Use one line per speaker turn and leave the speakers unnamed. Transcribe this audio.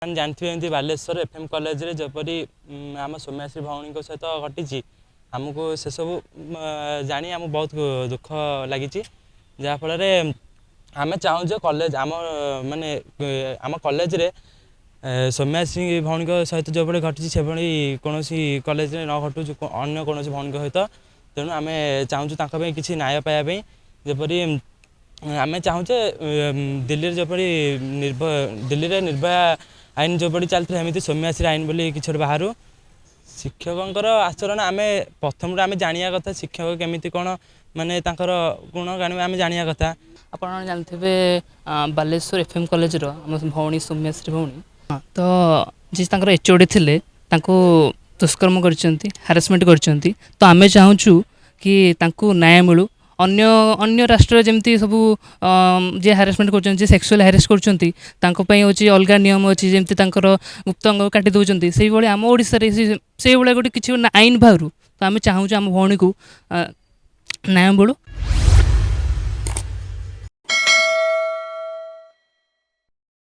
जानते एमती Baleshwar FM college रे जपरी आम सौम्याश्री भौणी सहित घटी आमको से सब जानी आम बहुत दुख लगी जहाँफल आम चाहूँ कॉलेज आम माने आम कॉलेज रे सौम्याश्री भौणी सहित जो भाई घटी से भाई कौन कॉलेज न घटू अन्य कौन भौणी सहित तेणु आम चाहूँ किसी न्याय पाइबापी जपरी आम चाहूचे दिल्ली जपरी दिल्ली रे निर्भया आईन जो बड़ी चलती है सौम्याश्री आईन बोली कि बाहर शिक्षकर आचरण आम प्रथम आम जाना कथा शिक्षक केमी कौन माने गुण आम जाना कथा।
आप जानते बालेश्वर एफएम कॉलेज भौणी सौम्याश्री भौणी तो जी एचओडी थे दुष्कर्म कर हारासमेंट कर तो आम चाहूँ कि न्याय मिलू अन्य अन्य राष्ट्र जमती सब जे हारासमेंट कर सेक्सुअल हारेस कर अलग नियम अच्छी जमती गुप्त अंग काटी दौरान से आम ओडिशा से गोटे किसी आईन बाहर तो आम चाहूँ आम भौणी को न्याय मिलू।